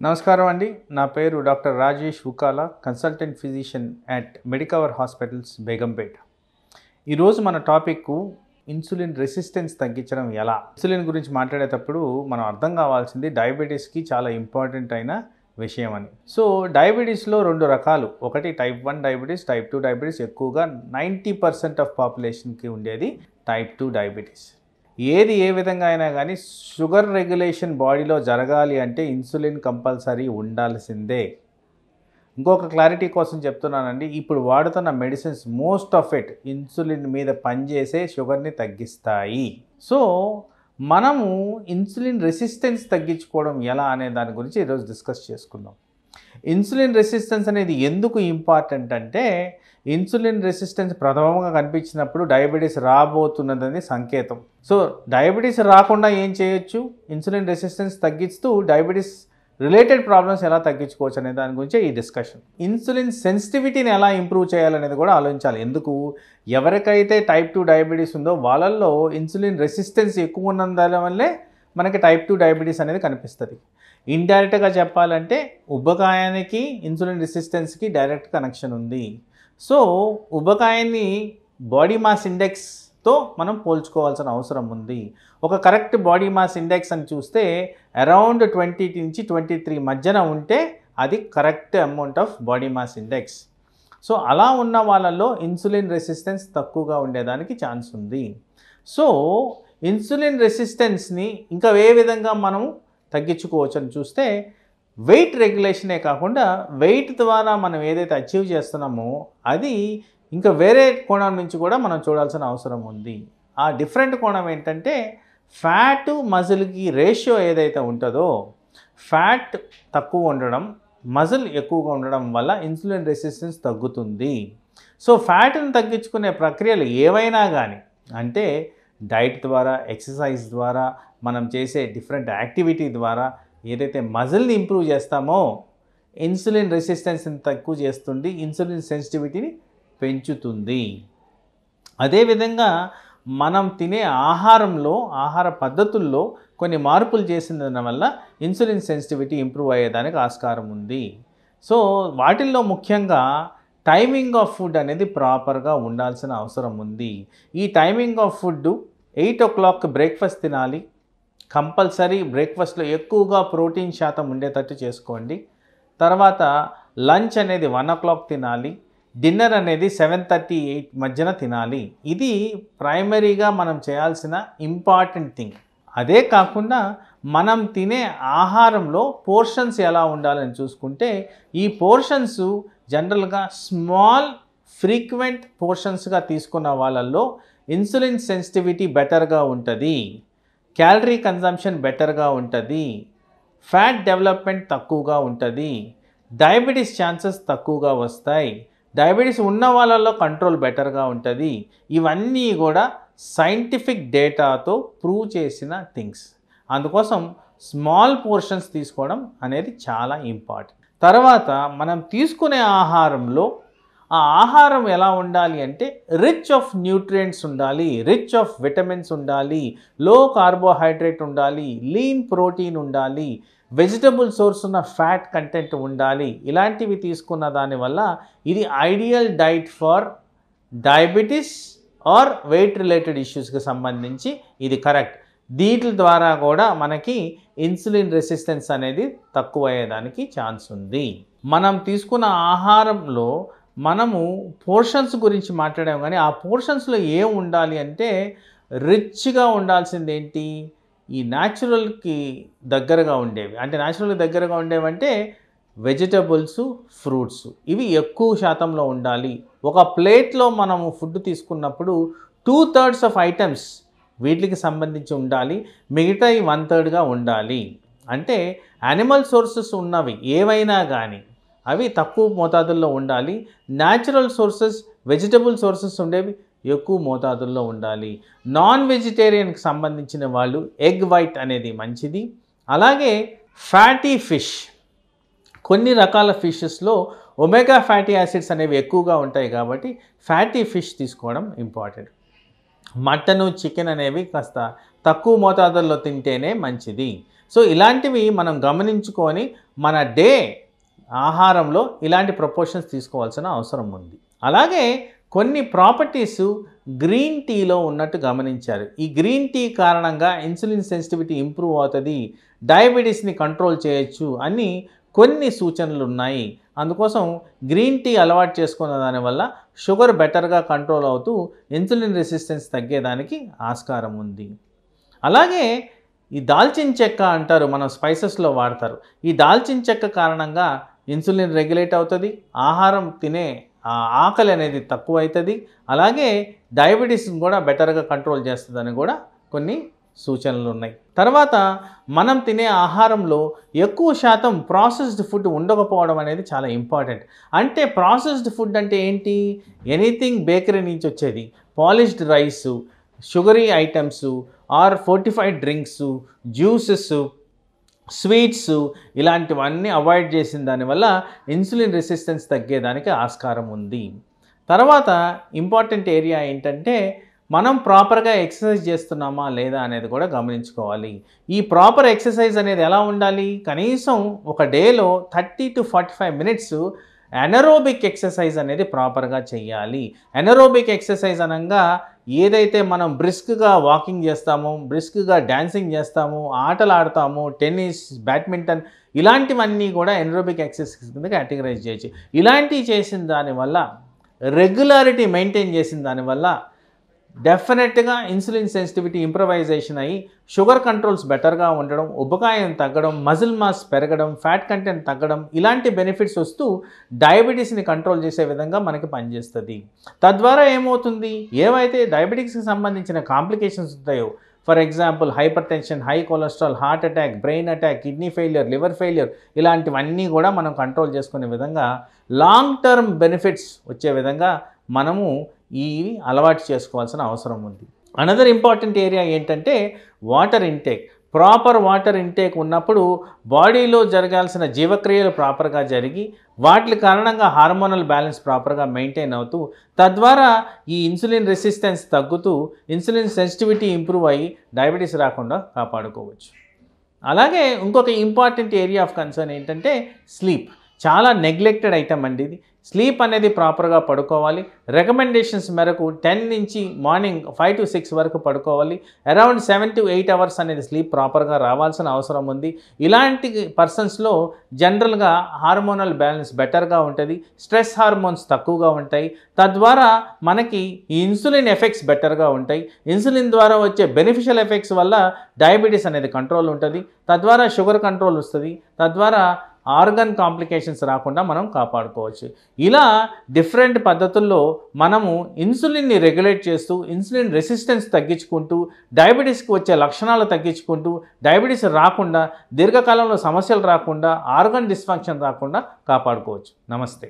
నమస్కారం అండి. నా పేరు doctor Rajesh Ukala, consultant physician at Medicover hospitals, Begumpet. ఈరోజు మన టాపిక్ ఇన్సులిన్ రెసిస్టెన్స్ తగ్గించడం ఎలా. ఇన్సులిన్ గురించి మాట్లాడేటప్పుడు మనం అర్థం కావాల్సింది డయాబెటీస్కి చాలా ఇంపార్టెంట్ అయిన విషయం అని. సో డయాబెటీస్లో రెండు రకాలు, ఒకటి టైప్ 1 డయాబెటీస్, టైప్ 2 డయాబెటీస్. ఎక్కువగా 90% ఆఫ్ పాపులేషన్కి ఉండేది టైప్ 2 డయాబెటీస్. ఏది ఏ విధంగా అయినా కానీ షుగర్ రెగ్యులేషన్ బాడీలో జరగాలి అంటే ఇన్సులిన్ కంపల్సరీ ఉండాల్సిందే. ఇంకొక క్లారిటీ కోసం చెప్తున్నానండి, ఇప్పుడు వాడుతున్న medicines most of it insulin మీద పనిచేసే షుగర్ని తగ్గిస్తాయి. సో మనము ఇన్సులిన్ రెసిస్టెన్స్ తగ్గించుకోవడం ఎలా అనే దాని గురించి ఈరోజు డిస్కస్ చేసుకుందాం. ఇన్సులిన్ రెసిస్టెన్స్ అనేది ఎందుకు ఇంపార్టెంట్ అంటే, ఇన్సులిన్ రెసిస్టెన్స్ ప్రథమంగా కనిపించినప్పుడు డయాబెటీస్ రాబోతున్నదని సంకేతం. సో డయాబెటీస్ రాకుండా ఏం చేయొచ్చు, ఇన్సులిన్ రెసిస్టెన్స్ తగ్గిస్తూ డయాబెటీస్ రిలేటెడ్ ప్రాబ్లమ్స్ ఎలా తగ్గించుకోవచ్చు అనే దాని గురించే ఈ డిస్కషన్. ఇన్సులిన్ సెన్సిటివిటీని ఎలా ఇంప్రూవ్ చేయాలనేది కూడా ఆలోచించాలి. ఎందుకు, ఎవరికైతే టైప్ 2 డయాబెటీస్ ఉందో వాళ్ళల్లో ఇన్సులిన్ రెసిస్టెన్స్ ఎక్కువ ఉన్నందువల్ల వల్లే మనకి టైప్ 2 డయాబెటీస్ అనేది కనిపిస్తుంది. ఇండైరెక్ట్గా చెప్పాలంటే ఉబ్బకాయానికి ఇన్సులిన్ రెసిస్టెన్స్కి డైరెక్ట్ కనెక్షన్ ఉంది. సో ఉబ్బకాయాన్ని బాడీ మాస్ ఇండెక్స్తో మనం పోల్చుకోవాల్సిన అవసరం ఉంది. ఒక కరెక్ట్ బాడీ మాస్ ఇండెక్స్ అని చూస్తే అరౌండ్ 20 నుంచి 23 మధ్యన ఉంటే అది correct amount of body mass index. So అలా ఉన్న వాళ్ళల్లో ఇన్సులిన్ రెసిస్టెన్స్ తక్కువగా ఉండేదానికి ఛాన్స్ ఉంది. సో ఇన్సులిన్ రెసిస్టెన్స్ని ఇంకా ఏ విధంగా మనం తగ్గించుకోవచ్చు అని చూస్తే, వెయిట్ రెగ్యులేషనే కాకుండా వెయిట్ ద్వారా మనం ఏదైతే అచీవ్ చేస్తున్నామో అది ఇంకా వేరే కోణం నుంచి కూడా మనం చూడాల్సిన అవసరం ఉంది. ఆ డిఫరెంట్ కోణం ఏంటంటే, ఫ్యాట్ మజిల్కి రేషియో ఏదైతే ఉంటుందో, ఫ్యాట్ తక్కువ ఉండడం, మజిల్ ఎక్కువగా ఉండడం వల్ల ఇన్సులిన్ రెసిస్టెన్స్ తగ్గుతుంది. సో ఫ్యాట్ని తగ్గించుకునే ప్రక్రియలు ఏవైనా కానీ, అంటే డైట్ ద్వారా, ఎక్సర్సైజ్ ద్వారా, మనం చేసే డిఫరెంట్ యాక్టివిటీ ద్వారా ఏదైతే మజిల్ని ఇంప్రూవ్ చేస్తామో ఇన్సులిన్ రెసిస్టెన్స్ని తక్కువ చేస్తుంది, ఇన్సులిన్ సెన్సిటివిటీని పెంచుతుంది. అదేవిధంగా మనం తినే ఆహారంలో, ఆహార పద్ధతుల్లో కొన్ని మార్పులు చేసిన వల్ల ఇన్సులిన్ సెన్సిటివిటీ ఇంప్రూవ్ అయ్యేదానికి ఆస్కారం ఉంది. సో వాటిల్లో ముఖ్యంగా టైమింగ్ ఆఫ్ ఫుడ్ అనేది ప్రాపర్గా ఉండాల్సిన అవసరం ఉంది. ఈ timing of food 8 o'clock breakfast తినాలి. కంపల్సరీ బ్రేక్ఫాస్ట్లో ఎక్కువగా ప్రోటీన్ శాతం ఉండేటట్టు చేసుకోండి. తర్వాత లంచ్ అనేది 1 o'clock తినాలి. డిన్నర్ అనేది 7:30-8 మధ్యన తినాలి. ఇది ప్రైమరీగా మనం చేయాల్సిన ఇంపార్టెంట్ థింగ్. అదే కాకుండా మనం తినే ఆహారంలో పోర్షన్స్ ఎలా ఉండాలని చూసుకుంటే, ఈ పోర్షన్స్ జనరల్గా స్మాల్ ఫ్రీక్వెంట్ పోర్షన్స్గా తీసుకున్న వాళ్ళల్లో ఇన్సులిన్ సెన్సిటివిటీ బెటర్గా ఉంటుంది, క్యాలరీ కన్జంప్షన్ బెటర్గా ఉంటుంది, ఫ్యాట్ డెవలప్మెంట్ తక్కువగా ఉంటుంది, డయాబెటీస్ ఛాన్సెస్ తక్కువగా వస్తాయి, డయాబెటీస్ ఉన్న వాళ్ళల్లో కంట్రోల్ బెటర్గా ఉంటుంది. ఇవన్నీ కూడా సైంటిఫిక్ డేటాతో ప్రూవ్ చేసిన థింగ్స్. అందుకోసం స్మాల్ పోర్షన్స్ తీసుకోవడం అనేది చాలా ఇంపార్టెంట్. తర్వాత మనం తీసుకునే ఆహారంలో ఆ ఆహారం ఎలా ఉండాలి అంటే, రిచ్ ఆఫ్ న్యూట్రియంట్స్ ఉండాలి, రిచ్ ఆఫ్ విటమిన్స్ ఉండాలి, లో కార్బోహైడ్రేట్ ఉండాలి, లీన్ ప్రోటీన్ ఉండాలి, వెజిటబుల్ సోర్స్ ఉన్న ఫ్యాట్ కంటెంట్ ఉండాలి. ఇలాంటివి తీసుకున్న దానివల్ల ఇది ideal diet for diabetes or weight related ఇష్యూస్కి సంబంధించి ఇది కరెక్ట్. దీని ద్వారా కూడా మనకి ఇన్సులిన్ రెసిస్టెన్స్ అనేది తక్కువ అయ్యేదానికి ఛాన్స్ ఉంది. మనం తీసుకున్న ఆహారంలో మనము పోర్షన్స్ గురించి మాట్లాడాము, కానీ ఆ పోర్షన్స్లో ఏం ఉండాలి అంటే, రిచ్గా ఉండాల్సింది ఏంటి, ఈ న్యాచురల్కి దగ్గరగా ఉండేవి. అంటే న్యాచురల్కి దగ్గరగా ఉండేవంటే వెజిటబుల్స్, ఫ్రూట్స్, ఇవి ఎక్కువ శాతంలో ఉండాలి. ఒక ప్లేట్లో మనము ఫుడ్ తీసుకున్నప్పుడు 2/3 ఆఫ్ ఐటమ్స్ వీటికి సంబంధించి ఉండాలి, మిగతా 1/3గా ఉండాలి. అంటే యానిమల్ సోర్సెస్ ఉన్నవి ఏవైనా కానీ అవి తక్కువ మోతాదుల్లో ఉండాలి. న్యాచురల్ సోర్సెస్, వెజిటబుల్ సోర్సెస్ ఉండేవి ఎక్కువ మోతాదుల్లో ఉండాలి. నాన్ వెజిటేరియన్కి సంబంధించిన వాళ్ళు ఎగ్ వైట్ అనేది మంచిది. అలాగే ఫ్యాటీ ఫిష్, కొన్ని రకాల ఫిషెస్లో ఒమేగా ఫ్యాటీ యాసిడ్స్ అనేవి ఎక్కువగా ఉంటాయి కాబట్టి ఫ్యాటీ ఫిష్ తీసుకోవడం ఇంపార్టెంట్. మటను, చికెన్ అనేవి కాస్త తక్కువ మోతాదుల్లో తింటేనే మంచిది. సో ఇలాంటివి మనం గమనించుకొని మన డే ఆహారంలో ఇలాంటి ప్రపోర్షన్స్ తీసుకోవాల్సిన అవసరం ఉంది. అలాగే కొన్ని ప్రాపర్టీస్ గ్రీన్ టీలో ఉన్నట్టు గమనించారు. ఈ గ్రీన్ టీ కారణంగా ఇన్సులిన్ సెన్సిటివిటీ ఇంప్రూవ్ అవుతుంది, డయాబెటీస్ని కంట్రోల్ చేయొచ్చు అని కొన్ని సూచనలు ఉన్నాయి. అందుకోసం గ్రీన్ టీ అలవాటు చేసుకున్న దానివల్ల షుగర్ బెటర్గా కంట్రోల్ అవుతూ ఇన్సులిన్ రెసిస్టెన్స్ తగ్గేదానికి ఆస్కారం ఉంది. అలాగే ఈ దాల్చిన చెక్క అంటారు, మనం స్పైసెస్లో వాడతారు. ఈ దాల్చిన చెక్క కారణంగా ఇన్సులిన్ రెగ్యులేట్ అవుతుంది, ఆహారం తినే ఆకలి అనేది తక్కువ అవుతుంది, అలాగే డయాబెటీస్ని కూడా బెటర్గా కంట్రోల్ చేస్తుందని కూడా కొన్ని సూచనలు ఉన్నాయి. తర్వాత మనం తినే ఆహారంలో ఎక్కువ శాతం ప్రాసెస్డ్ ఫుడ్ ఉండకపోవడం అనేది చాలా ఇంపార్టెంట్. అంటే ప్రాసెస్డ్ ఫుడ్ అంటే ఏంటి? ఎనీథింగ్ బేకరీ నుంచి వచ్చేది, polished rice, sugary items or fortified drinks, juices, sweets ఇలాంటివన్నీ అవాయిడ్ చేసిన దానివల్ల ఇన్సులిన్ రెసిస్టెన్స్ తగ్గేదానికి ఆస్కారం ఉంది. తర్వాత ఇంపార్టెంట్ ఏరియా ఏంటంటే మనం ప్రాపర్గా ఎక్సర్సైజ్ చేస్తున్నామా లేదా అనేది కూడా గమనించుకోవాలి. ఈ ప్రాపర్ ఎక్సర్సైజ్ అనేది ఎలా ఉండాలి? కనీసం ఒక డేలో 30 to 45 మినిట్స్ ఎనరోబిక్ ఎక్సర్సైజ్ అనేది ప్రాపర్గా చేయాలి. ఎనరోబిక్ ఎక్సర్సైజ్ అనగా ఏదైతే మనం బ్రిస్క్గా వాకింగ్ చేస్తామో, బ్రిస్క్గా డ్యాన్సింగ్ చేస్తామో, ఆటలు ఆడతామో, టెన్నిస్, బ్యాడ్మింటన్ ఇలాంటివన్నీ కూడా ఎనరోబిక్ ఎక్సర్సైజ్ కింద కేటగరైజ్ చేయొచ్చు. ఇలాంటివి చేసిన దానివల్ల, రెగ్యులారిటీ మెయింటైన్ చేసిన దానివల్ల డెఫినెట్గా ఇన్సులిన్ సెన్సిటివిటీ ఇంప్రవైజేషన్ అయ్యి షుగర్ కంట్రోల్స్ బెటర్గా ఉండడం, ఉబకాయం తగ్గడం, మజిల్ మాస్ పెరగడం, ఫ్యాట్ కంటెంట్ తగ్గడం ఇలాంటి బెనిఫిట్స్ వస్తూ డయాబెటీస్ని కంట్రోల్ చేసే విధంగా మనకి పనిచేస్తుంది. తద్వారా ఏమవుతుంది? ఏవైతే డయాబెటిక్స్కి సంబంధించిన కాంప్లికేషన్స్ ఉంటాయో, for example hyper tension, high cholesterol, heart attack, brain attack, kidney failure, liver failure ఇలాంటివన్నీ కూడా మనం కంట్రోల్ చేసుకునే విధంగా లాంగ్ టర్మ్ బెనిఫిట్స్ వచ్చే విధంగా మనము ఈ అలవాటు చేసుకోవాల్సిన అవసరం ఉంది. అనదర్ ఇంపార్టెంట్ ఏరియా ఏంటంటే water intake. Proper water intake ఉన్నప్పుడు బాడీలో జరగాల్సిన జీవక్రియలు ప్రాపర్గా జరిగి వాటి కారణంగా హార్మోనల్ బ్యాలెన్స్ ప్రాపర్గా మెయింటైన్ అవుతూ తద్వారా ఈ ఇన్సులిన్ రెసిస్టెన్స్ తగ్గుతూ ఇన్సులిన్ సెన్సిటివిటీ ఇంప్రూవ్ అయ్యి డయాబెటీస్ రాకుండా కాపాడుకోవచ్చు. అలాగే ఇంకొక ఇంపార్టెంట్ ఏరియా ఆఫ్ కన్సర్న్ ఏంటంటే స్లీప్. చాలా నెగ్లెక్టెడ్ ఐటమ్ అండి ఇది. స్లీప్ అనేది ప్రాపర్గా పడుకోవాలి. రికమెండేషన్స్ మేరకు 10 నుంచి మార్నింగ్ 5 to 6 వరకు పడుకోవాలి. అరౌండ్ 7 to 8 అవర్స్ అనేది స్లీప్ ప్రాపర్గా రావాల్సిన అవసరం ఉంది. ఇలాంటి పర్సన్స్లో జనరల్గా హార్మోనల్ బ్యాలెన్స్ బెటర్గా ఉంటుంది, స్ట్రెస్ హార్మోన్స్ తక్కువగా ఉంటాయి. తద్వారా మనకి ఈ ఇన్సులిన్ ఎఫెక్ట్స్ బెటర్గా ఉంటాయి. ఇన్సులిన్ ద్వారా వచ్చే బెనిఫిషియల్ ఎఫెక్ట్స్ వల్ల డయాబెటీస్ అనేది కంట్రోల్ ఉంటుంది, తద్వారా షుగర్ కంట్రోల్ వస్తుంది, తద్వారా ఆర్గన్ కాంప్లికేషన్స్ రాకుండా మనం కాపాడుకోవచ్చు. ఇలా డిఫరెంట్ పద్ధతుల్లో మనము ఇన్సులిన్ని రెగ్యులేట్ చేస్తూ ఇన్సులిన్ రెసిస్టెన్స్ తగ్గించుకుంటూ డయాబెటీస్కి వచ్చే లక్షణాలు తగ్గించుకుంటూ డయాబెటీస్ రాకుండా, దీర్ఘకాలంలో సమస్యలు రాకుండా, ఆర్గన్ డిస్ఫంక్షన్ రాకుండా కాపాడుకోవచ్చు. నమస్తే.